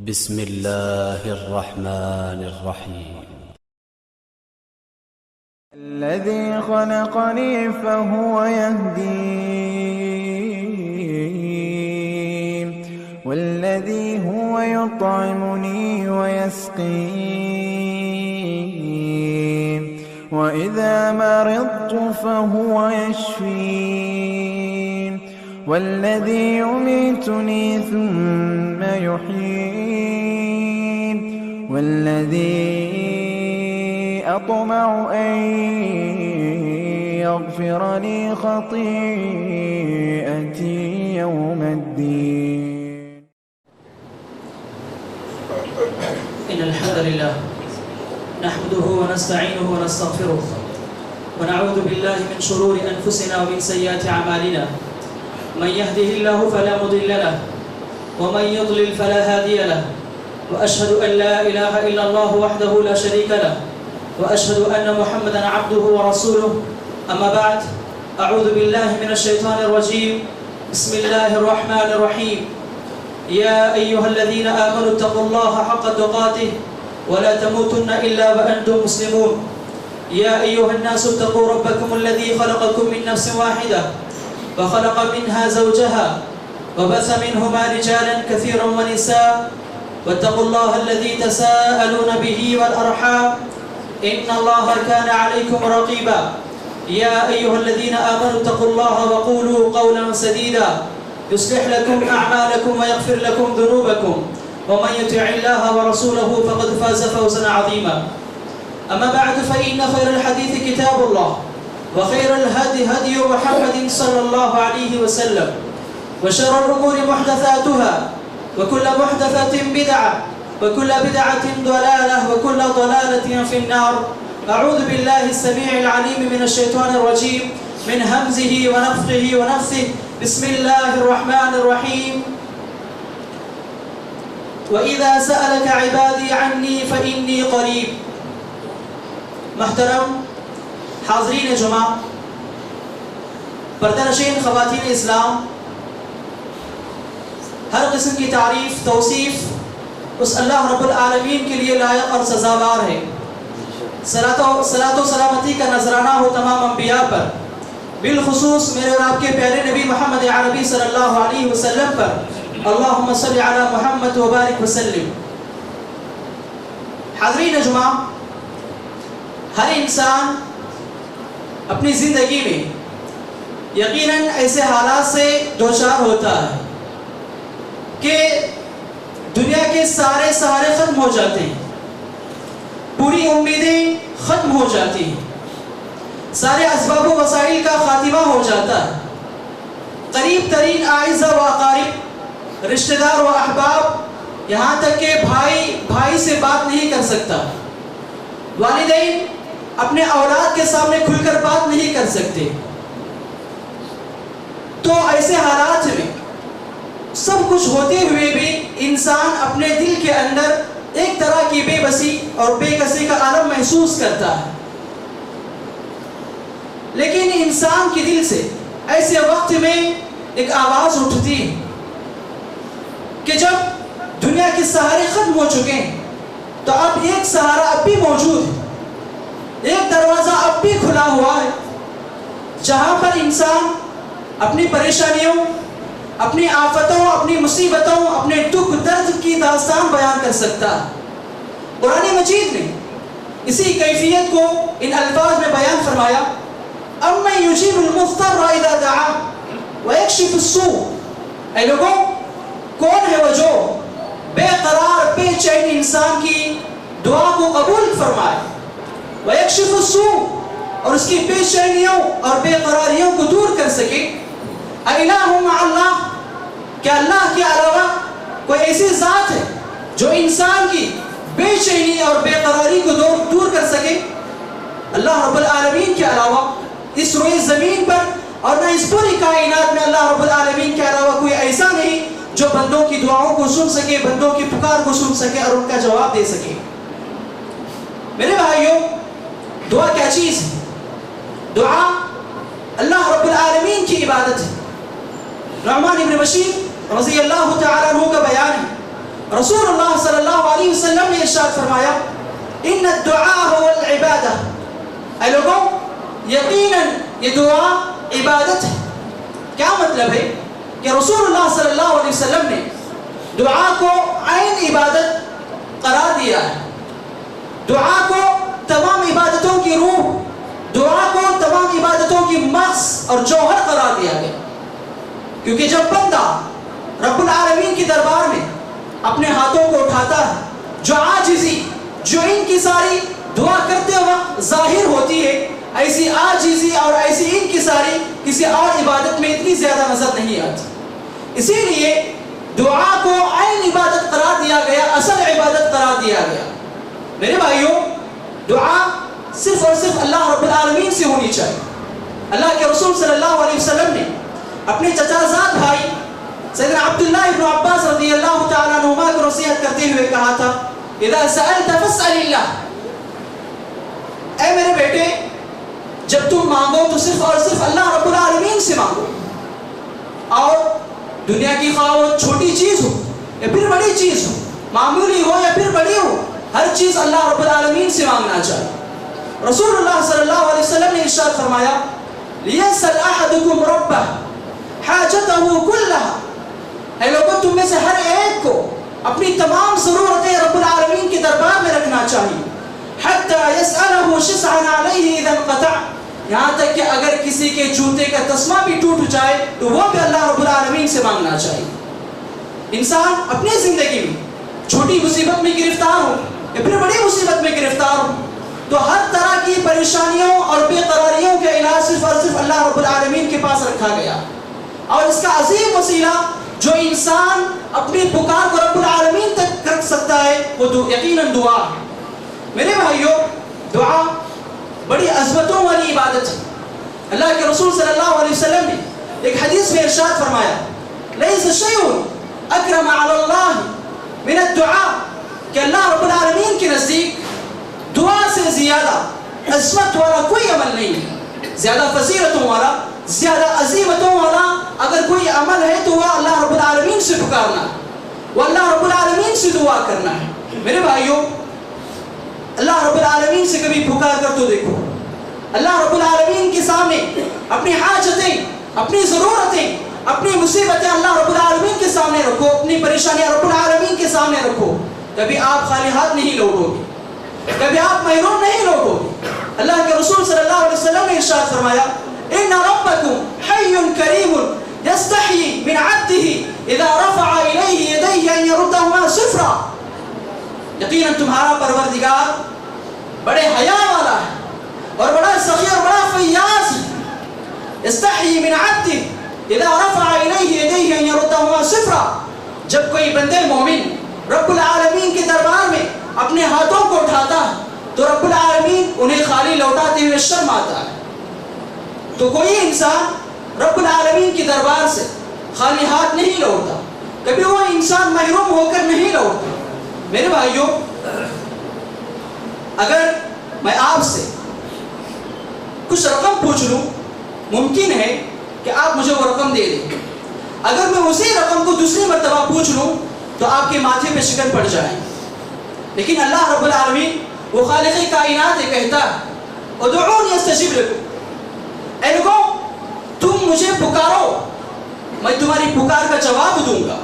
بسم الله الرحمن الرحيم. الذي خلقني فهو يهدين والذي هو يطعمني ويسقين وإذا مرضت فهو يشفين والذي يميتني ثم يحيين والذي أطمع أن يغفر لي خطيئتي يوم الدين. إن الحمد لله نحمده ونستعينه ونستغفره ونعوذ بالله من شرور أنفسنا ومن سيئات أعمالنا. من يهده الله فلا مضل له ومن يضلل فلا هادي له، وأشهد أن لا إله إلا الله وحده لا شريك له، وأشهد أن محمدا عبده ورسوله. أما بعد، أعوذ بالله من الشيطان الرجيم. بسم الله الرحمن الرحيم. يا أيها الذين آمنوا اتقوا الله حق تقاته ولا تموتن إلا وأنتم مسلمون. يا أيها الناس اتقوا ربكم الذي خلقكم من نفس واحدة وخلق منها زوجها وبث منهما رجالا كثيرا ونساء، واتقوا الله الذي تساءلون به والأرحام إن الله كان عليكم رقيبا. يا أيها الذين آمنوا اتقوا الله وقولوا قولا سديدا يصلح لكم أعمالكم ويغفر لكم ذنوبكم، ومن يطع الله ورسوله فقد فاز فوزا عظيما. أما بعد، فإن خير الحديث كتاب الله، وخير الهدي هدي محمد صلى الله عليه وسلم، وشر الأمور محدثاتها، وكل محدثة بدعة، وكل بدعة ضلالة، وكل ضلالة في النار. أعوذ بالله السميع العليم من الشيطان الرجيم من همزه ونفخه ونفثه. بسم الله الرحمن الرحيم. وإذا سألك عبادي عني فإني قريب. محترم حاضرین جمعہ، پردہ نشین خواتین اسلام، ہر قسم کی تعریف توصیف اس اللہ رب العالمین کے لیے لائق اور سزاوار ہے۔ صلاۃ و سلامتی کا نذرانہ ہو تمام انبیاء پر، بالخصوص میرے اور آپ کے پیارے نبی محمد عربی صلی اللہ علیہ وسلم پر۔ اللہم صلی علی محمد وبارک وسلم۔ حاضرین جمعہ، ہر انسان اپنی زندگی میں یقیناً ایسے حالات سے دوچار ہوتا ہے کہ دنیا کے سارے سہارے ختم ہو جاتے ہیں، پوری امیدیں ختم ہو جاتی ہیں، سارے اسباب و وسائل کا خاتمہ ہو جاتا ہے، قریب ترین اعزہ و اقارب، رشتہ دار و احباب، یہاں تک کہ بھائی سے بات نہیں کر سکتا، والدین اپنے اولاد کے سامنے کھل کر بات نہیں کر سکتے۔ تو ایسے حالات میں سب کچھ ہوتے ہوئے بھی انسان اپنے دل کے اندر ایک طرح کی بے بسی اور بے کسی کا عالم محسوس کرتا ہے۔ لیکن انسان کے دل سے ایسے وقت میں ایک آواز اٹھتی ہے کہ جب دنیا کے سہارے ختم ہو چکے ہیں تو اب ایک سہارا اب بھی موجود ہے، ایک دروازہ اب بھی کھلا ہوا ہے جہاں پر انسان اپنی پریشانیوں، اپنی آفتوں، اپنی مصیبتوں، اپنے دکھ درد کی داستان بیان کر سکتا ہے۔ قرآن مجید نے اسی کیفیت کو ان الفاظ میں بیان فرمایا، اَمَّن يُجِيبُ الْمُضْطَرَّ إِذَا دَعَاهُ وَيَكْشِفُ السُّوءَ۔ اے لوگوں، کون ہے وہ جو بے قرار بے چین انسان کی دعا کو قبول فرمائے، وَيَكْشِفُ السُّوءَ، اور اس کی بے چینیوں اور بے قراریوں کو دور کر سکے۔ اَإِلَٰهٌ مَعَ اللَّهِ، کیا اللہ کے علاوہ کوئی ایسی ذات ہے جو انسان کی بے چینی اور بے قراری کو دور کر سکے؟ اللہ رب العالمین کے علاوہ اس روئے زمین پر اور نہ اس پوری کائنات میں اللہ رب العالمین کے علاوہ کوئی ایسا نہیں جو بندوں کی دعاؤں کو سن سکے، بندوں کی پکار کو سن سکے اور ان کا جواب دے سکے۔ میرے بھائیوں، دعا کیا چیز ہے؟ دعا اللہ رب العالمین کی عبادت ہے۔ نعمان ابن بشیر رضی اللہ تعالیٰ عنہ کا بیان ہے، رسول اللہ صلی اللہ علیہ وسلم نے ارشاد فرمایا ان الدعاء هو العبادہ، اے لوگوں یقیناً یہ دعا عبادت ہے۔ کیا مطلب ہے کہ رسول اللہ صلی اللہ علیہ وسلم نے دعا کو عین عبادت قرار دیا ہے، دعا کو تمام عبادتوں کی روح، دعا کو تمام عبادتوں کی مغز اور جوہر قرار دیا گیا، کیونکہ جب بندہ رب العالمین کی دربار میں اپنے ہاتھوں کو اٹھاتا ہے، جو عاجزی، جو انکساری دعا کرتے وقت ظاہر ہوتی ہے، ایسی عاجزی اور ایسی انکساری کسی اور عبادت میں اتنی زیادہ نظر نہیں آتی۔ اسی لیے دعا کو عین عبادت قرار دیا گیا، اصل عبادت قرار دیا گیا۔ میرے بھائیوں، دعا صرف اور صرف اللہ رب العالمین سے ہونی چاہیے۔ اللہ کے رسول صلی اللہ علیہ وسلم نے اپنے چچا زاد بھائی سیدنا عبداللہ ابن عباس رضی اللہ تعالیٰ عنہما کو نصیحت کرتے ہوئے کہا تھا اذا سألت فاسأل اللہ، اے میرے بیٹے جب تم مانگو تو صرف اور صرف اللہ رب العالمین سے مانگو، اور دنیا کی خواہ وہ چھوٹی چیز ہو یا پھر بڑی چیز ہو، معمولی ہو یا پھر بڑی ہو، ہر چیز اللہ رب العالمین سے مانگنا چاہیے۔ رسول اللہ صلی اللہ علیہ وسلم نے ارشاد فرمایا لِيَسْأَلْ أَحَدُكُمْ رَبَّهُ حَاجَتَهُ كُلَّهَا، اے لوگوں تم میں سے ہر ایک کو اپنی تمام ضرورتیں رب العالمین کے دربار میں رکھنا چاہیے، حَتَّى يَسْأَلَهُ شِسْعًا عَلَيْهِ إِذَا انْقَطَعَ، یہاں تک کہ اگر کسی کے جوتے کا تسمہ بھی ٹوٹ جائے تو وہ بھی اللہ رب العالمین سے مانگنا چاہیے۔ انسان اپنی زندگی میں چھوٹی مصیبت میں گرفتار ہو یا پھر بڑی مصیبت میں گرفتار ہو تو ہر طرح کی پریشانیوں اور بے قراریوں کا علاج صرف اور صرف اللہ رب العالمین کے پاس رکھا گیا، اور اس کا عظیم وسیلہ جو انسان اپنی پکار کو رب العالمین تک رکھ سکتا ہے وہ یقیناً دعا ہے۔ میرے بھائیوں، دعا بڑی عظمتوں والی عبادت ہے۔ اللہ کے رسول صلی اللہ علیہ وسلم نے ایک حدیث میں ارشاد فرمایا لیس شیء اکرم علی اللہ من الدعاء، کہ اللہ رب العالمین کے نزدیک دعا سے زیادہ عظمت والا کوئی عمل نہیں ہے، زیادہ فضیلتوں والا، زیادہ عظیمتوں والا اگر کوئی عمل ہے تو وہ اللہ رب العالمین سے پکارنا ہے، وہ اللہ رب العالمین سے دعا کرنا ہے۔ میرے بھائیوں، اللہ رب العالمین سے کبھی پکار کر تو دیکھو، اللہ رب العالمین کے سامنے اپنی حاجتیں، اپنی ضرورتیں، اپنی مصیبتیں اللہ رب العالمین کے سامنے رکھو، اپنی پریشانیاں رب العالمین کے سامنے رکھو، کبھی آپ خالی ہاتھ نہیں لوٹو گے، کبھی آپ محروم نہیں لوٹو گے۔ اللہ کے رسول صلی اللہ علیہ وسلم نے ارشاد فرمایا ان ربکم حی کریم یستحیی من عبدہ اذا رفع الیہ یدیہ ان یردہما صفرا، یقیناً تمہارا پروردگار بڑے حیا والا ہے اور بڑا سخی اور بڑا فیاض ہے۔ یستحیی من عبدہ اذا رفع الیہ یدیہ ان یردہما صفرا، جب کوئی بندے مومن رب العالمین کے دربار میں اپنے ہاتھوں کو اٹھاتا ہے تو رب العالمین انہیں خالی لوٹاتے ہوئے شرم آتا ہے۔ تو کوئی انسان رب العالمین کے دربار سے خالی ہاتھ نہیں لوٹتا، کبھی وہ انسان محروم ہو کر نہیں لوٹتا۔ میرے بھائیوں، اگر میں آپ سے کچھ رقم پوچھ لوں، ممکن ہے کہ آپ مجھے وہ رقم دے دیں، اگر میں اسی رقم کو دوسری مرتبہ پوچھ لوں تو آپ کے ماتھے پہ شکن پڑ جائے، لیکن اللہ رب العالمین وہ خالق کائنات کہتا ہے ادعونی استجب لکم، اے لوگوں تم مجھے پکارو میں تمہاری پکار کا جواب دوں گا۔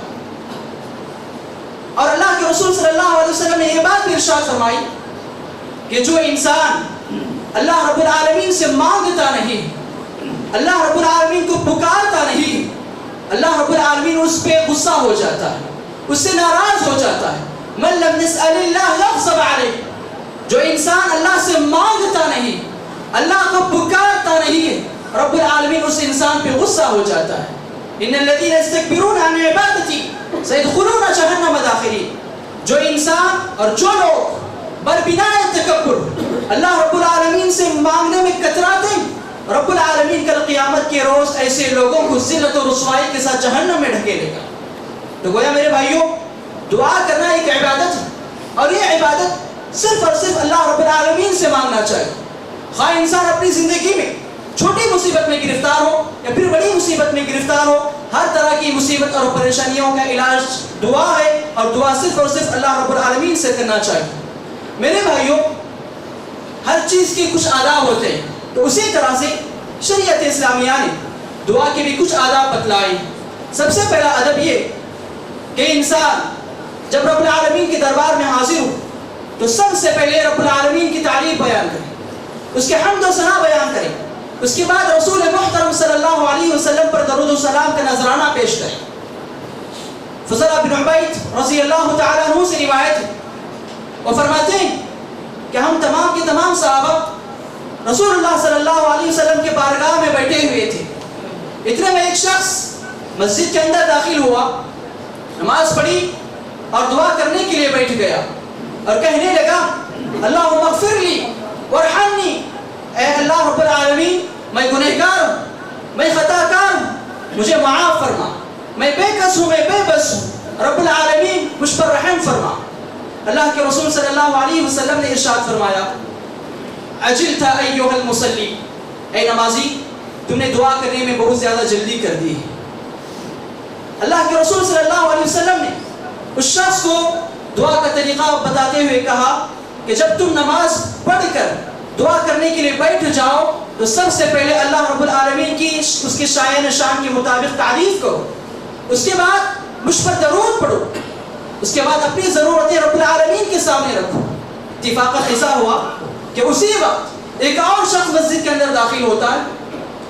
اور اللہ کے رسول صلی اللہ علیہ وسلم نے یہ بات بھی ارشاد فرمائی کہ جو انسان اللہ رب العالمین سے مانگتا نہیں، اللہ رب العالمین کو پکارتا نہیں، اللہ رب العالمین اس پہ غصہ ہو جاتا ہے، اس سے ناراض ہو جاتا ہے۔ من لم يسأل اللہ یغضب علیہ، جو انسان اللہ سے مانگتا نہیں، اللہ کو پکارتا نہیں، رب العالمین اس انسان پہ غصہ ہو جاتا ہے۔ ان الذین یستکبرون عن عبادتی سیدخلون جہنم داخرین، جو انسان اور جو لوگ بربنائے تکبر اللہ رب العالمین سے مانگنے میں کتراتے، رب العالمین کل قیامت کے روز ایسے لوگوں کو ذلت و رسوائی کے ساتھ جہنم میں ڈھکیلے گا۔ تو گویا میرے بھائیوں، دعا کرنا ایک عبادت ہے، اور یہ عبادت صرف اور صرف اللہ رب العالمین سے مانگنا چاہیے۔ خواہ انسان اپنی زندگی میں چھوٹی مصیبت میں گرفتار ہو یا پھر بڑی مصیبت میں گرفتار ہو، ہر طرح کی مصیبت اور پریشانیوں کا علاج دعا ہے، اور دعا صرف اور صرف اللہ رب العالمین سے کرنا چاہیے۔ میرے بھائیوں، ہر چیز کے کچھ آداب ہوتے ہیں، تو اسی طرح سے شریعت اسلامیہ نے دعا کے بھی کچھ آداب بتلائے۔ سب سے پہلا ادب یہ کہ انسان جب رب العالمین کے دربار میں حاضر ہو تو سب سے پہلے رب العالمین کی تعریف بیان کرے، اس کے حمد و ثنا بیان کرے، اس کے بعد رسول محترم صلی اللہ علیہ وسلم پر درود و سلام کا نذرانہ پیش کرے۔ فضل بن عبید رضی اللہ تعالیٰ عنہ سے روایت ہے، وہ فرماتے ہیں کہ ہم تمام کے تمام صحابہ رسول اللہ صلی اللہ علیہ وسلم کے بارگاہ میں بیٹھے ہوئے تھے، اتنے میں ایک شخص مسجد کے اندر داخل ہوا، نماز پڑھی اور دعا کرنے کے لیے بیٹھ گیا اور کہنے لگا اللہم اغفر لی وارحمنی، اے اللہ رب العالمین میں گنہگار ہوں، میں خطا کار ہوں، مجھے معاف فرما، میں بے کس ہوں، میں بے بس ہوں، رب العالمین مجھ پر رحم فرما۔ اللہ کے رسول صلی اللہ علیہ وسلم نے ارشاد فرمایا عجلت ایھا المصلی، اے نمازی تم نے دعا کرنے میں بہت زیادہ جلدی کر دی ہے۔ اللہ کے رسول صلی اللہ علیہ وسلم نے اس شخص کو دعا کا طریقہ بتاتے ہوئے کہا کہ جب تم نماز پڑھ کر دعا کرنے کے لیے بیٹھ جاؤ تو سب سے پہلے اللہ رب العالمین کی اس کے شایان شان کے مطابق تعریف کرو، اس کے بعد مجھ پر درود پڑھو، اس کے بعد اپنی ضرورتیں رب العالمین کے سامنے رکھو۔ اتفاقاً ایسا ہوا کہ اسی وقت ایک اور شخص مسجد کے اندر داخل ہوتا ہے،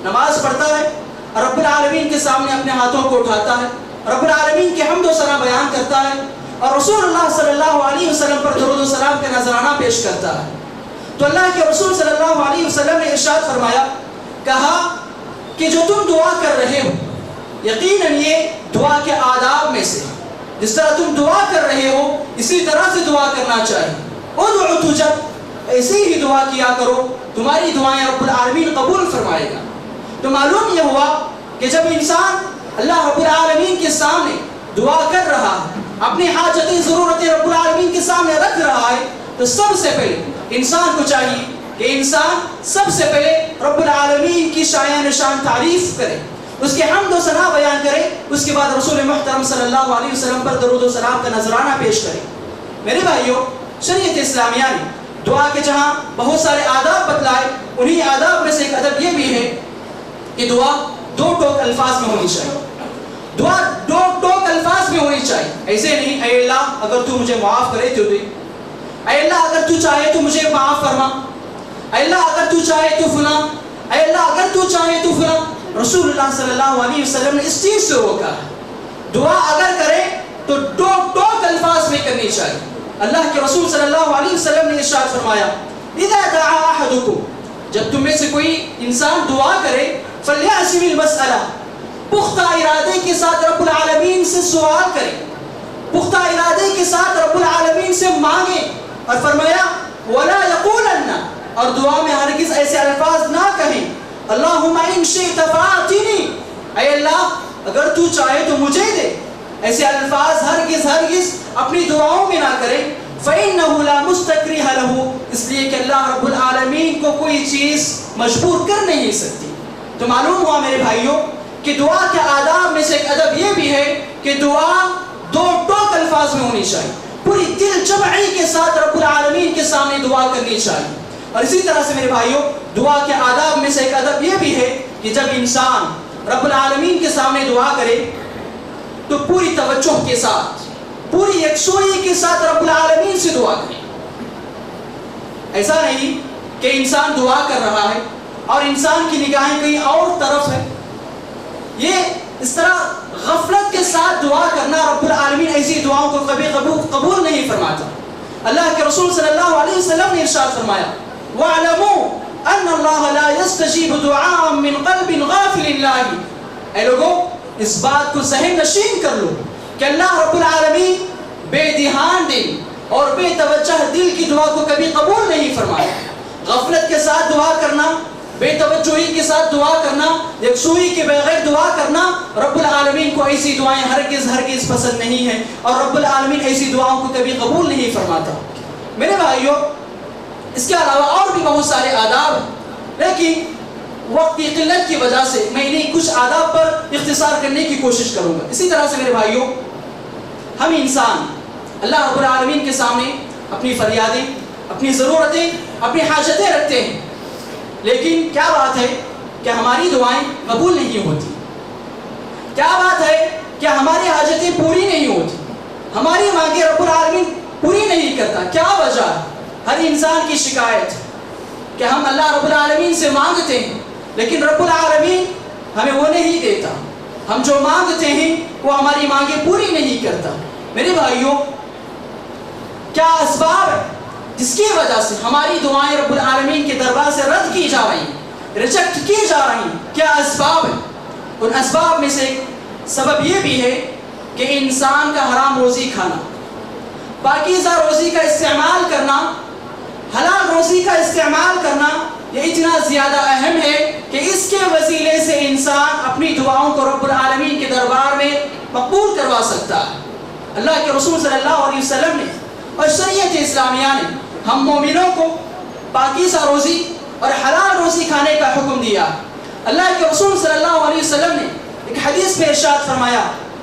نماز پڑھتا ہے اور رب العالمین کے سامنے اپنے ہاتھوں کو اٹھاتا ہے، رب العالمین کے حمد و ثنا بیان کرتا ہے اور رسول اللہ صلی اللہ علیہ وسلم پر درود و سلام کا نذرانہ پیش کرتا ہے۔ تو اللہ کے رسول صلی اللہ علیہ وسلم نے ارشاد فرمایا، کہا کہ جو تم دعا کر رہے ہو یقیناً یہ دعا کے آداب میں سے، جس طرح تم دعا کر رہے ہو اسی طرح سے دعا کرنا چاہیے۔ ادعو تجب، ایسے ہی دعا کیا کرو، تمہاری دعائیں رب العالمین قبول فرمائے گا۔ تو معلوم یہ ہوا کہ جب انسان اللہ رب العالمین کے سامنے دعا کر رہا ہے، اپنی حاجتیں ضرورتیں رب العالمین کے سامنے رکھ رہا ہے، تو سب سے پہلے انسان کو چاہیے کہ انسان سب سے پہلے رب العالمین کی شایان شان تعریف کرے، اس کے حمد و ثنا بیان کرے، اس کے بعد رسول محترم صلی اللہ علیہ وسلم پر درود و سلام کا نذرانہ پیش کرے۔ میرے بھائیوں، شریعت اسلامیہ نے دعا کے جہاں بہت سارے آداب بتلائے، انہی آداب میں سے ایک ادب یہ بھی ہے کہ دعا دو ٹوک الفاظ میں ہونی چاہیے۔ دعا دو ٹوک الفاظ میں ہونی چاہیے، ایسے نہیں اے اللہ اگر تو مجھے معاف کرے تو دے، اے اللہ اگر تو چاہے تو مجھے معاف فرما، اے اللہ اگر تو چاہے تو فلاں، اے اللہ اگر تو چاہے تو فلاں۔ رسول اللہ صلی اللہ علیہ وسلم نے اس چیز سے روکا ہے، دعا اگر کرے تو دو ٹوک الفاظ میں کرنی چاہیے۔ اللہ کے رسول صلی اللہ علیہ وسلم نے ارشاد فرمایا اذا دعا احدکم، جب تم میں سے کوئی انسان دعا کرے فلیعزم المسئلہ، پختہ ارادے کے ساتھ رب العالمین سے سوال کرے، پختہ ارادے کے ساتھ رب العالمین سے مانگے، اور فرمایا ولا یقولن، اور دعا میں ہرگز ایسے الفاظ نہ کہیں اللہم ان شئت فاعطنی، اے اللہ اگر تو چاہے تو مجھے دے، ایسے الفاظ ہرگز اپنی دعاؤں میں نہ کریں۔ فإنہ لا مستکرہ لہ، اس لیے کہ اللہ رب العالمین کو کوئی چیز مجبور کر نہیں سکتی۔ تو معلوم ہوا میرے بھائیوں کہ دعا کے آداب میں سے ایک ادب یہ بھی ہے کہ دعا دو ٹوک الفاظ میں ہونی چاہیے، پوری دل جمعی کے ساتھ رب العالمین کے سامنے دعا کرنی چاہیے۔ اور اسی طرح سے میرے بھائیوں، دعا کے آداب میں سے ایک ادب یہ بھی ہے کہ جب انسان رب العالمین کے سامنے دعا کرے تو پوری توجہ کے ساتھ، پوری یکسوئی کے ساتھ رب العالمین سے دعا کرے۔ ایسا نہیں کہ انسان دعا کر رہا ہے اور انسان کی نگاہیں کہیں اور طرف ہے، یہ اس طرح غفلت کے ساتھ دعا کرنا رب العالمین ایسی دعاؤں کو کبھی قبول نہیں فرماتا۔ اللہ کے رسول صلی اللہ علیہ وسلم نے ارشاد فرمایا وَاعْلَمُوا أَنَّ اللَّهَ لَا يَسْتَجِيبُ دُعَاءً مِّن قَلْبٍ غَافِلٍ لِلَّهِ، اے لوگوں اس بات کو ذہن نشین کر لو کہ اللہ رب العالمین بے دھیان دل اور بے توجہ دل کی دعا کو کبھی قبول نہیں فرمایا۔ غفلت کے ساتھ دعا کرنا، بے توجہی کے ساتھ دعا کرنا، یکسوئی کے بغیر دعا کرنا، رب العالمین کو ایسی دعائیں ہرگز پسند نہیں ہیں، اور رب العالمین ایسی دعاؤں کو کبھی قبول نہیں فرماتا۔ میرے بھائیوں، اس کے علاوہ اور بھی بہت سارے آداب ہیں، لیکن وقت کی قلت کی وجہ سے میں انہیں کچھ آداب پر اختصار کرنے کی کوشش کروں گا۔ اسی طرح سے میرے بھائیوں، ہم انسان اللہ رب العالمین کے سامنے اپنی فریادیں، اپنی ضرورتیں، اپنی حاجتیں رکھتے ہیں، لیکن کیا بات ہے کہ ہماری دعائیں قبول نہیں ہوتی؟ کیا بات ہے کہ ہماری حاجتیں پوری نہیں ہوتی؟ ہماری مانگیں رب العالمین پوری نہیں کرتا؟ کیا وجہ ہے؟ ہر انسان کی شکایت کہ ہم اللہ رب العالمین سے مانگتے ہیں لیکن رب العالمین ہمیں وہ نہیں دیتا، ہم جو مانگتے ہیں وہ ہماری مانگیں پوری نہیں کرتا۔ میرے بھائیوں، کیا اسباب ہے جس کی وجہ سے ہماری دعائیں رب العالمین کے دربار سے رد کی جا رہی ہیں، ریجیکٹ کی جا رہی ہیں؟ کیا اسباب ہے؟ ان اسباب میں سے ایک سبب یہ بھی ہے کہ انسان کا حرام روزی کھانا، پاکیزہ روزی کا استعمال کرنا، حلال روزی کا استعمال کرنا، یہ اتنا زیادہ اہم ہے کہ اس کے وسیلے سے انسان اپنی دعاؤں کو رب العالمین کے دربار میں مقبول کروا سکتا ہے۔ اللہ کے رسول صلی اللہ علیہ وسلم نے اور شریعت اسلامیہ نے ہم مومنوں کو پاکیزہ روزی اور حلال روزی کھانے کا حکم دیا۔ اللہ کے رسول صلی اللہ علیہ وسلم نے ایک حدیث میں ارشاد فرمایا،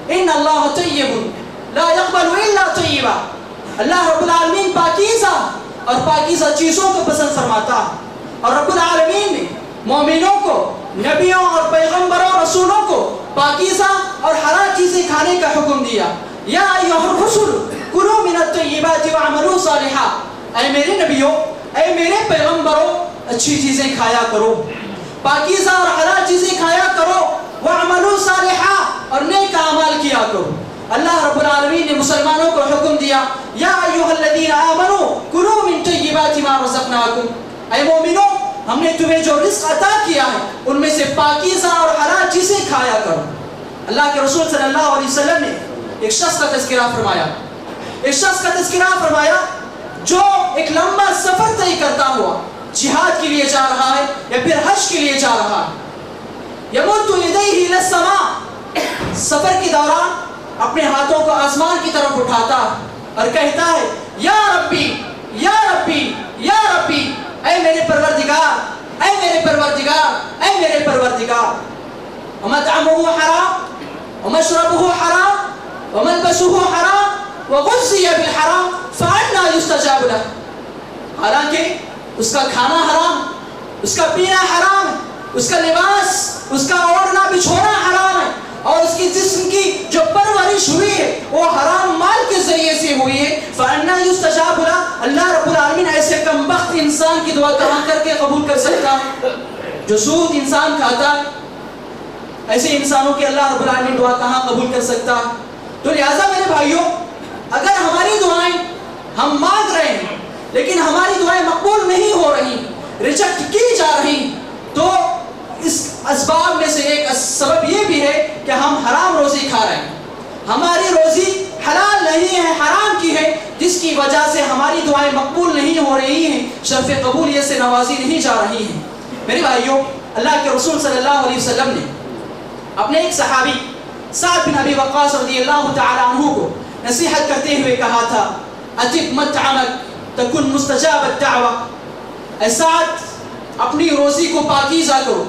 ان اللہ طیب لا يقبل الا طیبا، اللہ رب العالمین پاکیزہ اور پاکیزہ چیزوں کو پسند فرماتا ہے، اور رب العالمین نے مومنوں کو، نبیوں اور پیغمبروں اور رسولوں کو پاکیزہ اور حلال چیزیں کھانے کا حکم دیا۔ یا ایھا الرسل کلوا من الطیبات واعملوا صالحا، اے میرے نبیوں، اے میرے پیغمبروں، اچھی چیزیں کھایا کرو، پاکیزہ اور حلال چیزیں کھایا کرو، واعملوا صالحا، اور نیک اعمال کیا کرو۔ اللہ رب العالمین نے مسلمانوں کو حکم دیا، یا ایھا الذین آمنوا کلوا من طیبات ما رزقناکم، اے مومنوں، ہم نے تمہیں جو رزق عطا کیا ہے ان میں سے پاکیزہ اور حلال چیزیں کھایا کرو۔ اللہ کے رسول صلی اللہ علیہ وسلم نے ایک شخص کا تذکرہ فرمایا، ایک شخص کا تذکرہ فرمایا جو ایک لمبا سفر طے کرتا ہوا جہاد کے لیے جا رہا ہے یا پھر حج کے لیے جا رہا ہے، یمد یدیہ الی السماء، سفر کے دوران اپنے ہاتھوں کو آسمان کی طرف اٹھاتا اور کہتا ہے، یا ربی یا ربی یا ربی، اے میرے پروردگار، اے میرے پروردگار، اے میرے پروردگار، ومطعمہ حرام ومشربہ حرام وملبسہ حرام وغذی بالحرام فأنی یستجاب لہ، حالانکہ اس کا کھانا حرام، اس کا پینا حرام ہے، اس کا لباس، اس کا اوڑھنا بچھونا حرام ہے، اور اس کی جسم کی جو پرورش ہوئی ہے وہ حرام مال کے ذریعے سے ہوئی ہے، فأنی یستجاب لہ، اللہ رب العالمین ایسے کمبخت انسان کی دعا کہاں کر کے قبول کر سکتا ہے؟ جو سود انسان کھاتا ہے، ایسے انسانوں کی اللہ رب العالمین دعا کہاں قبول کر سکتا ہے؟ تو لہٰذا میرے بھائیوں، اگر ہماری دعائیں ہم مانگ رہے ہیں لیکن ہماری دعائیں مقبول نہیں ہو رہی، ریجیکٹ کی جا رہی، تو اس اسباب میں سے ایک سبب یہ بھی ہے کہ ہم حرام روزی کھا رہے ہیں، ہماری روزی حلال نہیں ہے، حرام کی ہے، جس کی وجہ سے ہماری دعائیں مقبول نہیں ہو رہی ہیں، شرف قبولیت سے نوازی نہیں جا رہی ہیں۔ میرے بھائیوں، اللہ کے رسول صلی اللہ علیہ وسلم نے اپنے ایک صحابی سعد بن ابی وقاص رضی اللہ تعالی عنہ کو نصیحت کرتے ہوئے کہا تھا، اطب مطعمک تکن مستجاب الدعوہ، اے سعد اپنی روزی کو پاکیزہ کرو،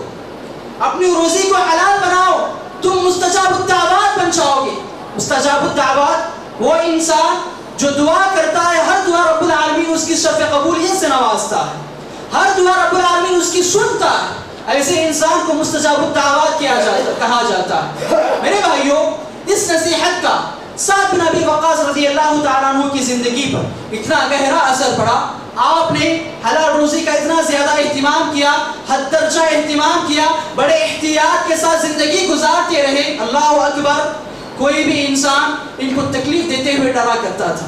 اپنی روزی کو حلال بناؤ، تم مستجاب الدعوات بن جاؤ گے۔ مستجاب الدعوات وہ انسان جو دعا کرتا ہے، ہر دعا رب العالمین اس کی شرف قبولیت سے نوازتا ہے، ہر دعا رب العالمین اس کی سنتا ہے، ایسے انسان کو مستجاب الدعوات کہا جاتا ہے۔ میرے بھائیوں، اس نصیحت کا سعد بن ابی وقاص رضی اللہ تعالیٰ عنہ کی زندگی پر اتنا گہرا اثر پڑا، آپ نے حلال روزی کا اتنا زیادہ اہتمام کیا، حد درجہ اہتمام کیا، بڑے احتیاط کے ساتھ زندگی گزارتے رہے۔ اللہ اکبر، کوئی بھی انسان ان کو تکلیف دیتے ہوئے ڈرا کرتا تھا،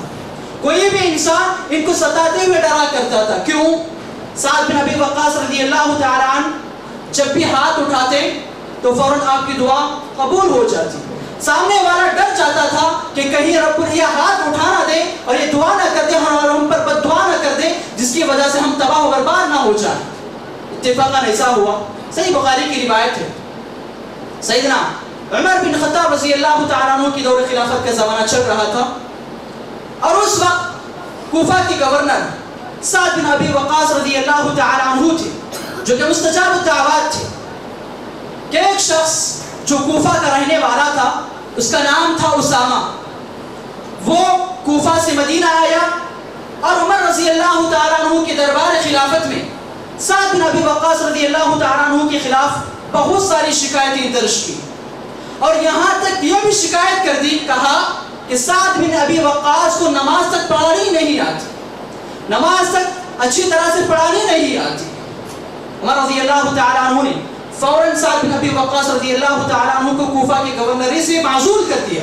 کوئی بھی انسان ان کو ستاتے ہوئے ڈرا کرتا تھا۔ کیوں؟ سعد بن ابی وقاص رضی اللہ تعالیٰ عنہ جب بھی ہاتھ اٹھاتے تو فوراً آپ کی دعا قبول ہو جاتی، سامنے والا ڈر جاتا تھا کہ کہیں رب یہ ہاتھ اٹھا نہ دے اور یہ دعا نہ کر دے اور ہم پر بد دعا نہ کر دے جس کی وجہ سے ہم تباہ و برباد نہ ہو جائیں۔ اتفاقاً ایسا ہوا، صحیح بخاری کی روایت ہے، سیدنا عمر بن خطاب رضی اللہ تعالیٰ عنہ کی دور خلافت کا زمانہ چل رہا تھا، اور اس وقت کوفہ کے گورنر سعد بن ابی وقاص رضی اللہ تعالیٰ عنہ تھے، جو کہ مستجاب الدعوات تھے۔ کہ ایک شخص جو کوفہ کا رہنے والا تھا، اس کا نام تھا اسامہ، وہ کوفہ سے مدینہ آیا اور عمر رضی اللہ تعالیٰ عنہ کے دربار خلافت میں سعد بن ابی وقاص رضی اللہ تعالیٰ عنہ کے خلاف بہت ساری شکایتیں درج کی، اور یہاں تک یہ بھی شکایت کر دی، کہا کہ سعد بن ابی وقاص کو نماز تک پڑھانی نہیں آتی، نماز تک اچھی طرح سے پڑھانی نہیں آتی۔ عمر رضی اللہ تعالیٰ عنہ نے فوراً سعد بن ابی وقاص رضی اللہ تعالیٰ عنہ کو کوفہ کے گورنری سے معزول کر دیا،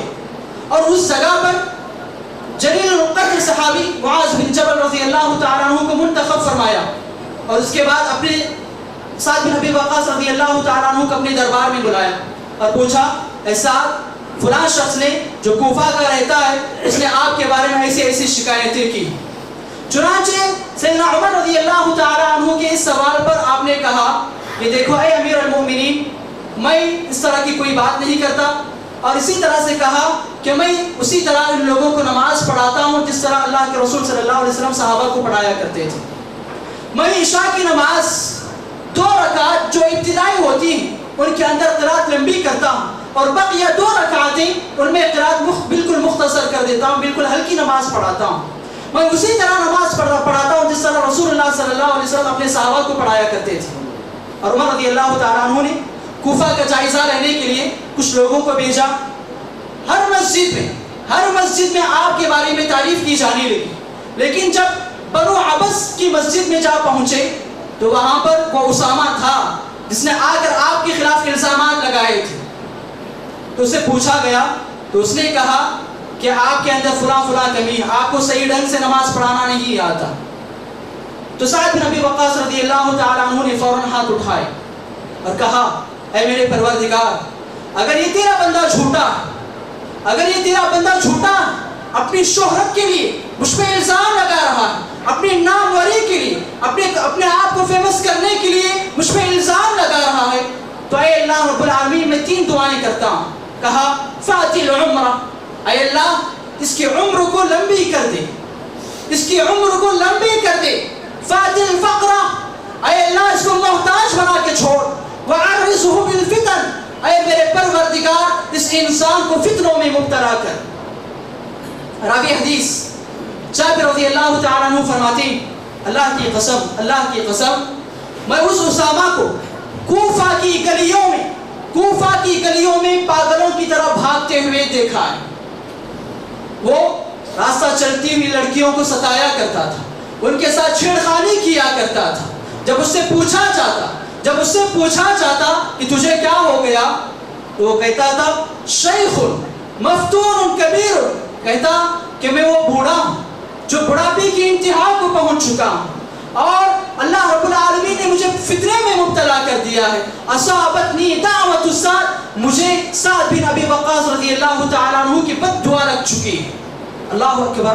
اور اس جگہ پر جلیل القدر صحابی معاذ بن جبل رضی اللہ تعالیٰ عنہ کو منتخب فرمایا، اور اس کے بعد اپنے سعد بن ابی وقاص رضی اللہ تعالیٰ عنہ کو اپنے دربار میں بلایا اور پوچھا، اے سعد، فلاں شخص نے جو کوفہ کا رہتا ہے اس نے آپ کے بارے میں ایسی ایسی شکایتیں کی۔ چنانچہ سیدنا عمر رضی اللہ تعالیٰ عنہ کے اس سوال پر آپ نے کہا کہ دیکھو اے امیر المؤمنین، میں اس طرح کی کوئی بات نہیں کرتا، اور اسی طرح سے کہا کہ میں اسی طرح ان لوگوں کو نماز پڑھاتا ہوں جس طرح اللہ کے رسول صلی اللہ علیہ وسلم صحابہ کو پڑھایا کرتے تھے۔ میں عشاء کی نماز 2 رکعت جو ابتدائی ہوتی ہیں ان کے اندر قرات لمبی کرتا ہوں، اور بقیہ 2 رکعتیں ان میں قرات بالکل مختصر کر دیتا ہوں، بالکل ہلکی نماز پڑھاتا ہوں۔ میں اسی طرح نماز پڑھاتا ہوں جس طرح رسول اللہ صلی اللہ علیہ وسلم اپنے صحابہ کو پڑھایا کرتے تھے۔ اور عمر رضی اللہ تعالیٰ عنہ نے کوفہ کا جائزہ لینے کے لیے کچھ لوگوں کو بھیجا۔ ہر مسجد میں آپ کے بارے میں تعریف کی جانے لگی، لیکن جب بنو عبس کی مسجد میں جا پہنچے تو وہاں پر وہ اسامہ تھا جس نے آ کر آپ کے خلاف الزامات لگائے تھے۔ تو اسے پوچھا گیا تو اس نے کہا کہ آپ کے اندر فلاں کمی ہے، آپ کو صحیح ڈھنگ سے نماز پڑھانا نہیں آتا۔ تو سعد بن ابی وقاص رضی اللہ تعالیٰ عنہ نے فوراً ہاتھ اٹھائے اور کہا، اے میرے پروردگار، اگر یہ تیرا بندہ جھوٹا اپنی شہرت کے لیے مجھ پہ الزام لگا رہا ہے، اپنی ناموری کے لیے، اپنے آپ کو فیمس کرنے کے لیے مجھ پہ الزام لگا رہا ہے، تو اے اللہ رب العالمین میں 3 دعائیں کرتا ہوں۔ کہا، فاتی العمرہ، اے اللہ اس کی عمر کو لمبی کر دے، فاتی الفقرہ، اے اللہ اس کو محتاج بنا کے چھوڑ، وعرضہ بالفتن، اے میرے پروردگار اس انسان کو فتنوں میں مبتلا کر۔ راوی حدیث جابر رضی اللہ تعالیٰ عنہ فرماتے ہیں، اللہ کی قسم میں اس اسامہ کو کوفہ کی گلیوں میں پاگلوں کی طرح بھاگتے ہوئے دیکھا ہے۔ وہ راستہ چلتی ہوئی لڑکیوں کو ستایا کرتا تھا، ان کے ساتھ چھیڑخانی کیا کرتا تھا۔ جب اس سے پوچھا جاتا کہ تجھے کیا ہو گیا تو وہ کہتا تھا، شیخ مفتون کبیر، کہتا کہ میں وہ بوڑھا ہوں جو بڑھاپے کی انتہا کو پہنچ چکا ہوں، اور اللہ رب العالمین نے مجھے فتنے میں مبتلا کر دیا ہے۔ اصابتنی دعوت السعد، مجھے سعد بن ابی وقاص رضی اللہ تعالیٰ عنہ کی بد دعا لگ چکی ہے۔ اللہ اکبر۔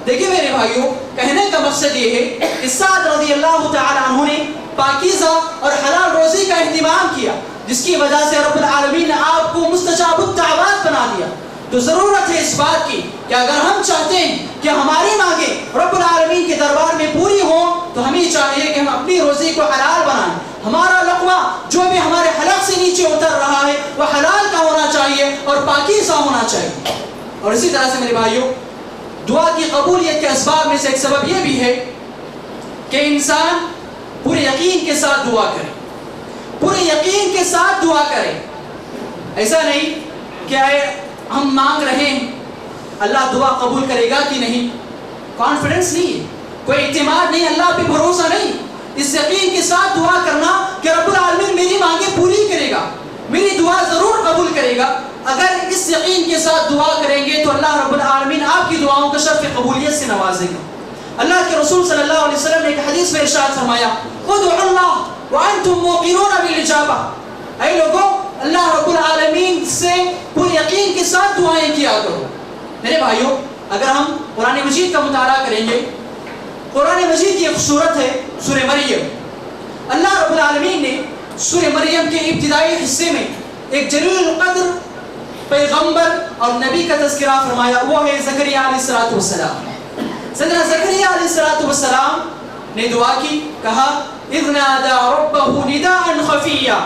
دیکھیں میرے بھائیوں، کہنے کا مقصد یہ ہے کہ سعد رضی اللہ تعالیٰ عنہ نے پاکیزہ اور حلال روزی کا اہتمام کیا، جس کی وجہ سے رب العالمین نے آپ کو مستجاب الدعوات بنا دیا۔ تو ضرورت ہے اس بات کی کہ اگر ہم چاہتے ہیں کہ ہماری مانگیں رب العالمین کے دربار میں پوری ہوں تو ہمیں چاہیے کہ ہم اپنی روزی کو حلال بنائیں۔ ہمارا لقمہ جو بھی ہمارے حلق سے نیچے اتر رہا ہے وہ حلال کا ہونا چاہیے اور پاکیزہ ہونا چاہیے۔ اور اسی طرح سے میرے بھائیوں، دعا کی قبولیت کے اسباب میں سے ایک سبب یہ بھی ہے کہ انسان پورے یقین کے ساتھ دعا کرے، ایسا نہیں کہ ہم مانگ رہے ہیں اللہ دعا قبول کرے گا کہ نہیں، کانفیڈنس نہیں ہے، کوئی اعتماد نہیں، اللہ پہ بھروسہ نہیں، اس یقین کے ساتھ دعا کرنا کہ رب العالمین میری مانگیں پوری کرے گا، میری دعا ضرور قبول کرے گا۔ اگر اس یقین کے ساتھ دعا کریں گے تو اللہ رب العالمین آپ کی دعاؤں کو شرف قبولیت سے نوازے گا۔ اللہ کے رسول صلی اللہ علیہ وسلم نے ایک حدیث میں ارشاد فرمایا، ادعوا اللہ وانتم موقنون بالاجابہ، اے لوگوں اللہ رب العالمین سے پورے یقین کے ساتھ دعائیں کیا کرو۔ میرے بھائیوں، اگر ہم قرآن مجید کا مطالعہ کریں گے، قرآن مجید کی ایک سورت ہے سورہ مریم۔ اللہ رب العالمین نے سورہ مریم کے ابتدائی حصے میں ایک جلیل القدر پیغمبر اور نبی کا تذکرہ فرمایا، وہ ہے زکریا علیہ السلام۔ سیدنا زکریا علیہ السلام نے دعا کی، کہا اذ نادى ربه نداء خفيا،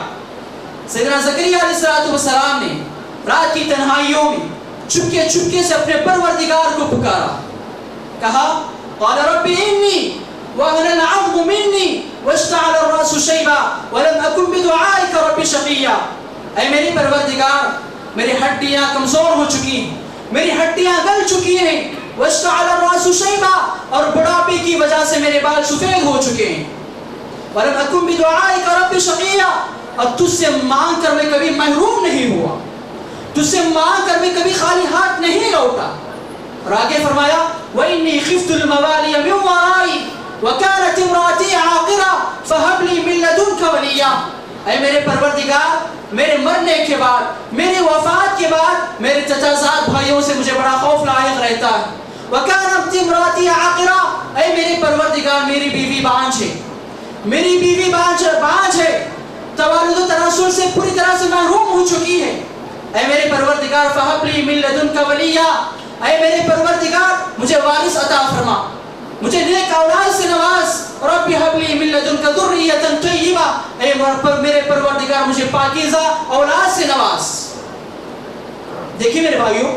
سیدنا زکریا علیہ السلام نے رات کی تنہائیوں میں چپکے چپکے سے اپنے پروردگار کو پکارا، کہا قال رب انی وهن العظم منی واشتعل الراس شیبا ولم اکن بدعائک رب شقیا، اے میری پروردگار میری ہڈیاں کمزور ہو چکی ہیں، میری ہڈیاں گل چکی ہیں، واشتعل الراس شیبا اور بڑھاپے کی وجہ سے میرے بال سفید ہو چکے ہیں، ولم اکن بدعائک رب شقیا، اور تجھ سے مانگ کر میں کبھی محروم نہیں ہوا، تجھ سے مانگ کر میں کبھی خالی ہاتھ نہیں لوٹا۔ اور آگے فرمایا وَإِنِّي خِفْتُ الْمَوَالِيَ مِنْ وَرَائِي وَكَانَتِ امْرَأَتِي عَاقِرًا فَهَبْ لِي مِن لَّدُنكَ وَلِيًّا، اے میرے پروردگار میرے مرنے کے بعد، میری وفات کے بعد میرے چچا زاد بھائیوں سے مجھے بڑا خوف لاحق رہتا ہے، وَكَانَتِ امْرَأَتِي عَاقِرًا، اے میرے پروردگار میری بیوی بانجھ ہے، میری بیوی بانجھ ہے، توالد و تناسل سے پوری طرح سے محروم ہو چکی ہے، اے میرے پروردگار فَهَبْ لِي مِن لَّدُنكَ وَلِيًّا، اے میرے پروردگار مجھے وارث عطا فرما، مجھے نیک اولاد سے نواز، رب هب لي من لدنك ذرية طيبة، اے میرے پروردگار مجھے پاکیزہ اولاد سے نواز۔ دیکھیے میرے بھائیوں،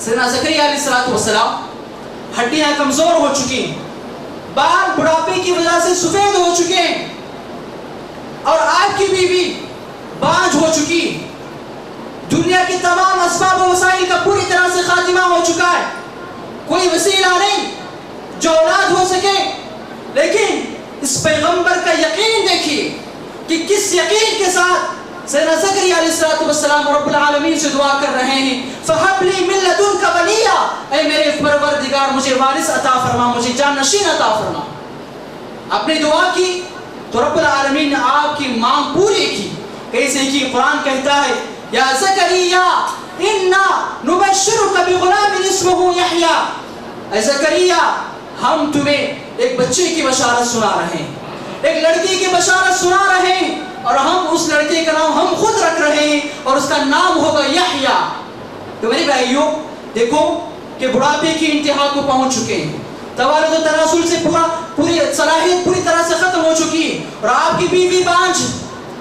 سیدنا زکریا علیہ السلام ہڈیاں کمزور ہو چکی ہیں، بال بڑھاپے کی وجہ سے سفید ہو چکے ہیں، اور آپ کی بیوی بانجھ ہو چکی، دنیا کی تمام اسباب و وسائل کا پوری طرح سے خاتمہ ہو چکا ہے، کوئی وسیلہ نہیں جو اولاد ہو سکے، لیکن اس پیغمبر کا یقین دیکھیے کہ کس یقین کے ساتھ سیدنا زکریا علیہ السلام رب العالمین سے دعا کر رہے ہیں فَهَبْ لِي مِن لَّدُنكَ وَلِيًّا، اے میرے پروردگار مجھے وارث عطا فرما، مجھے جانشین عطا فرما۔ آپ نے دعا کی تو رب العالمین نے آپ کی مانگ پوری کی، کیسے کی؟ قرآن کہتا ہے یا زکریا انا نبشرک بغلام اسمہ یحییٰ، اے زکریا ہم تمہیں ایک بچے کی بشارت سنا رہے ہیں، ایک لڑکی کی بشارت سنا رہے ہیں، اور ہم اس لڑکے کا نام ہم خود رکھ رہے ہیں، اور اس کا نام ہوگا یحییٰ۔ تو میرے بھائیوں دیکھو کہ بڑھاپے کی انتہا کو پہنچ چکے ہیں، توالد و تناسل سے پوری صلاحیت پوری طرح سے ختم ہو چکی ہے، اور آپ کی بیوی بانجھ،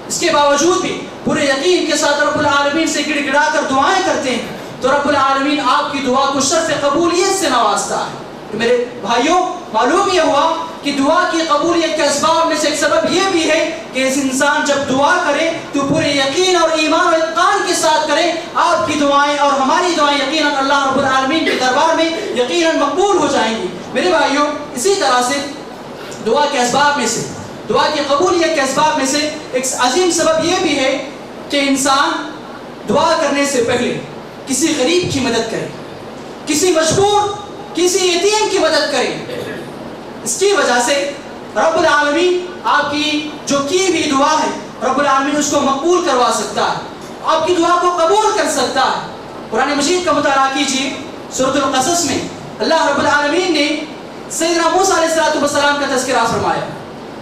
اس کے باوجود بھی پورے یقین کے ساتھ رب العالمین سے گڑ گڑا کر دعائیں کرتے ہیں، تو رب العالمین آپ کی دعا کو شرف قبولیت سے نوازتا ہے۔ تو میرے بھائیوں معلوم یہ ہوا کہ دعا کی قبولیت کے اسباب میں سے ایک سبب یہ بھی ہے کہ اس انسان جب دعا کرے تو پورے یقین اور ایمان اور اتقان کے ساتھ کرے، آپ کی دعائیں اور ہماری دعائیں یقیناً اللہ رب العالمین کے دربار میں یقیناً مقبول ہو جائیں گی۔ میرے بھائیوں اسی طرح سے دعا کے اسباب میں سے، دعا کی قبولیت کے اسباب میں سے ایک عظیم سبب یہ بھی ہے کہ انسان دعا کرنے سے پہلے کسی غریب کی مدد کرے، کسی مجبور، کسی یتیم کی مدد کرے۔ اس کی وجہ سے رب العالمین آپ کی جو کی بھی دعا ہے رب العالمین اس کو مقبول کروا سکتا ہے، آپ کی دعا کو قبول کر سکتا ہے۔ قرآن مجید کا مطالعہ کیجیے، سورۃ القصص میں اللہ رب العالمین نے سیدنا موسیٰ علیہ السلام کا تذکرہ فرمایا۔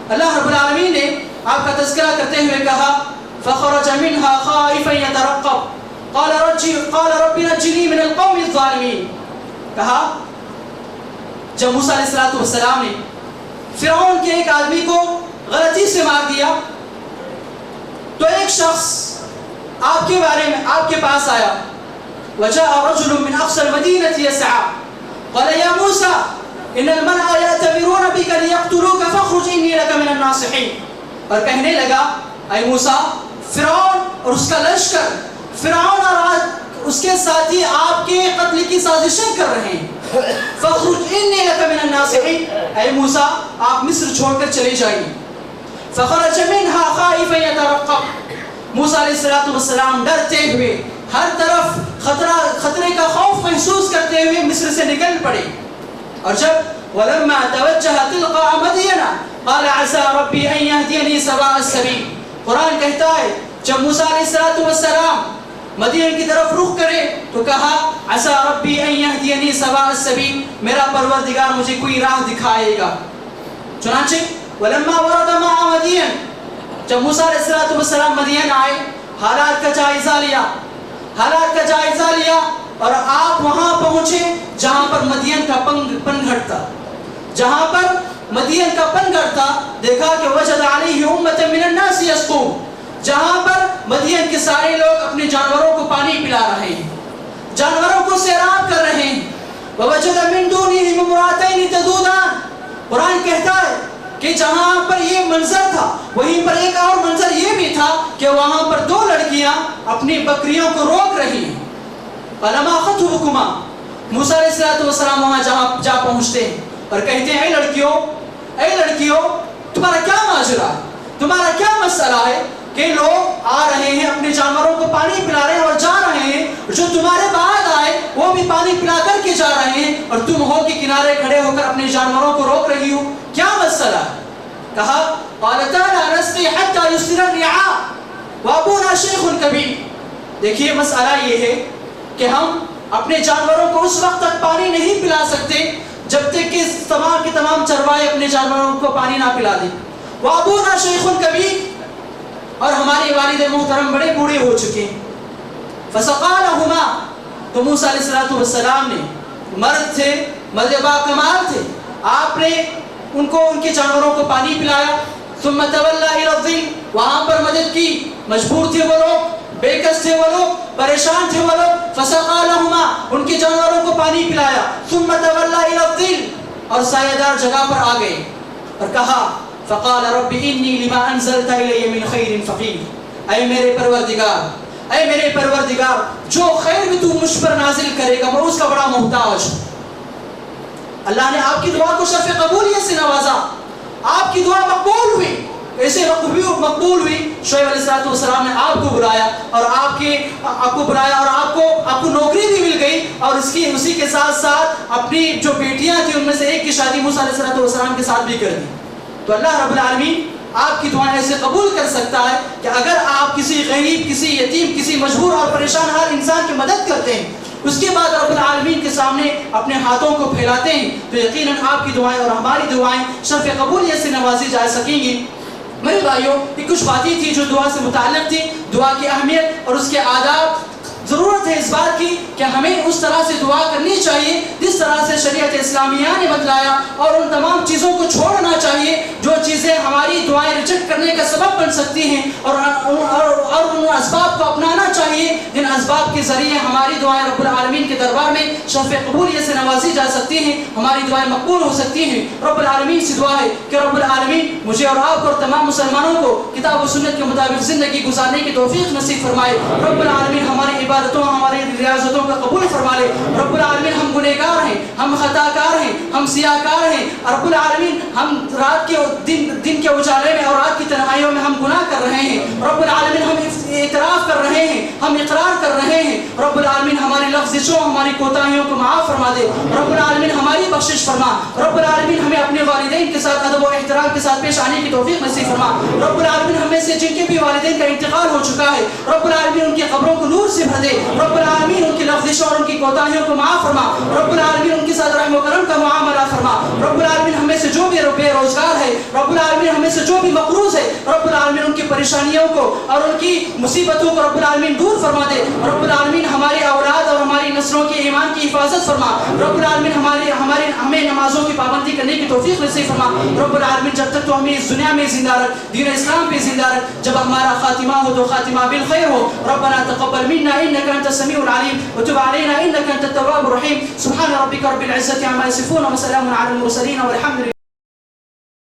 اللہ رب العالمین نے آپ کا تذکرہ کرتے ہوئے کہا فخرج منها خائفا يترقب قال رب نجني من القوم الظالمين، کہا جب موسیٰ علیہ السلام نے فرعون کے ایک آدمی کو غلطی سے مار دیا تو ایک شخص آپ کے بارے میں آپ کے پاس آیا، وجاء رجل من اقصى المدينة يسعى قال يا موسى ان الملأ يأتمرون بك ليقتلوك فاخرج اني لك من الناصحين، اور کہنے لگا اے موسیٰ فرعون اور اس کا لشکر، فرعون اور اس کے ساتھی آپ کے قتل کی سازشیں کر رہے ہیں، فاخرج انی لک من الناصحین، اے موسیٰ آپ مصر چھوڑ کر چلے جائیے۔ فخرج منها خائفا يترقب، موسیٰ علیہ السلام ڈرتے ہوئے ہر طرف خطرے کا خوف محسوس کرتے ہوئے مصر سے نکل پڑے، اور جب ولما توجہ تلقاء مدین قال عسى ربي ان يهديني سواء السبيل، قرآن کہتا ہے جب موسیٰ علیہ السلام مدین کی طرف رخ کرے تو کہا عسى ربي ان يهديني سواء السبيل، میرا پروردگار مجھے کوئی راہ دکھائے گا۔ چنانچہ ولما ورد مع مدین، جب موسیٰ علیہ السلام مدین آئے، حالات کا جائزہ لیا اور آپ وہاں پہنچے جہاں پر مدین کا پنگھڑ تھا، جہاں پر مدین کا پنگھڑ تھا، دیکھا کہ وجد علیہ امۃ من الناس یسقون، جہاں پر مدین کے سارے لوگ اپنے جانوروں کو پانی پلا رہے ہیں، جانوروں کو سیراب کر رہے ہیں. وَوَجَدَ مِن دُونِهِمْ امْرَأَتَيْنِ تَذُودَانِ، قرآن کہتا ہے کہ جہاں پر یہ منظر تھا وہیں پر ایک اور منظر یہ بھی تھا کہ وہاں پر دو لڑکیاں اپنی بکریوں کو روک رہی ہیں. فَلَمَا خَطْبُكُمَا، موسیٰ علیہ السلام وہاں جا پہنچتے ہیں اور کہتے ہیں اے لڑکیوں تمہارا کیا ماجرا ہے، تمہارا کیا مسئلہ ہے کہ لوگ آ رہے ہیں اپنے جانوروں کو پانی پلا رہے ہیں اور جا رہے ہیں، جو تمہارے بعد آئے وہ بھی پانی پلا کر کے جا رہے ہیں اور تم ہو کہ کنارے کھڑے ہو کر اپنے جانوروں کو روک رہی ہو، کیا مسئلہ ہے؟ کہا قالتا لا نسقي حتى يصدر الرعاء وابونا شيخ كبير. دیکھیے مسئلہ یہ ہے کہ ہم اپنے جانوروں کو اس وقت تک پانی نہیں پلا سکتے جب تک کہ تمام کے تمام چروائے اپنے جانوروں کو پانی نہ پلا دیں. وابونا شیخ کبیر، اور ہمارے والد محترم بڑے بوڑھے ہو چکے ہیں. فسقا لہما، تو موسیٰ علیہ السلام نے، مرد تھے، مرد با کمال تھے، آپ نے ان کو ان کے جانوروں کو پانی پلایا. ثم تولی الی الظل، وہاں پر مدد کی، مجبور تھے وہ لوگ، بے کس تھے وہ لوگ، پریشان تھے وہ لوگ. فسقا لہما، ان کے جانوروں کو پانی پلایا. ثم تولی الی الظل، اور سایہ دار جگہ پر آ گئے اور کہا فقال رب انی لما انزلت الی من خیر فقیر، اے میرے پروردگار جو خیر بھی تو مجھ پر نازل کرے گا میں اس کا بڑا محتاج ہوں. اللہ نے آپ کی دعا کو شرف قبولیت سے نوازا، آپ کی دعا مقبول ہوئی، ایسے مقبول ہوئی. شعیب علیہ السلام نے آپ کو بلایا اور آپ کو نوکری بھی مل گئی، اور اسی کے ساتھ ساتھ اپنی جو بیٹیاں تھیں ان میں سے ایک کی شادی موسیٰ علیہ السلام کے ساتھ بھی کر دی. تو اللہ رب العالمین آپ کی دعائیں ایسے قبول کر سکتا ہے کہ اگر آپ کسی غریب، کسی یتیم، کسی مجبور اور پریشان حال انسان کی مدد کرتے ہیں، اس کے بعد رب العالمین کے سامنے اپنے ہاتھوں کو پھیلاتے ہیں، تو یقیناً آپ کی دعائیں اور ہماری دعائیں شرف قبولیت سے نوازی جا سکیں گی. میرے بھائیوں، یہ کچھ باتیں تھی جو دعا سے متعلق تھی، دعا کی اہمیت اور اس کے آداب. ضرورت ہے اس بات کی کہ ہمیں اس طرح سے دعا کرنی چاہیے جس طرح سے شریعت اسلامیہ نے بتلایا، اور ان تمام چیزوں کو چھوڑنا چاہیے جو چیزیں ہماری دعائیں ریجیکٹ کرنے کا سبب بن سکتی ہیں، اور ان اسباب کو اپنانا چاہیے جن اسباب کے ذریعے ہماری دعائیں رب العالمین کے دربار میں شرف قبولیت سے نوازی جا سکتی ہیں، ہماری دعائیں مقبول ہو سکتی ہیں. رب العالمین سے دعا ہے کہ رب العالمین مجھے اور آپ کو اور تمام مسلمانوں کو کتاب و سنت کے مطابق زندگی گزارنے کی توفیق نصیب فرمائے. رب العالمین ہماری عبادتوں، ہماری ریاضتوں کا قبول فرما لے. رب العالمین ہم گنہگار ہیں، ہم خطا کار ہیں، ہم سیاہ کار ہیں. رب العالمین ہم رات کے دن کے اجالے میں اور رات کی تنہائیوں میں ہم گناہ کر رہے ہیں. رب العالمین ہم اعتراف کر رہے ہیں، ہم اقرار کر رہے ہیں. رب العالمین ہماری لفظوں، ہماری کوتاہیوں کو معاف فرما دے. رب العالمین ہماری بخشش فرما. رب العالمین ہمیں اپنے والدین کے ساتھ ادب و احترام کے ساتھ پیش آنے کی توفیق نصیب فرما. رب العالمین ہمیں سے جن کے بھی والدین کا انتقال ہو چکا ہے، رب العالمین ان کی قبروں کو نور سے بھر دے. رب العالمین ان کی لفظوں اور ان کی کوتاہیوں کو معاف فرما. رب العالمین ان کے ساتھ رحم و کرم کا معاملہ فرما. رب العالمین ہمیں سے جو بھی بے روزگار ہے، رب العالمین ہمیں سے جو بھی مقروض ہے، رب العالمین ان کی پریشانیوں کو اور ان کی مصیبتوں کو رب العالمین دور فرما دے. رب العالمین ہماری اولاد اور ہماری نسلوں کے ایمان کی حفاظت فرما. رب العالمین ہمیں نمازوں کی پابندی کرنے کی توفیق نصیب فرما. رب العالمین جب تک تو ہمیں اس دنیا میں زندہ رکھ، دین اسلام پہ زندہ رکھ، جب ہمارا خاتمہ ہو تو خاتمہ بالخیر ہو. ربنا تقبل منا انك انت السميع العليم وتب علينا انك انت التواب الرحيم. سبحان ربك رب العزة عما يصفون وسلام على المرسلين والحمد لله.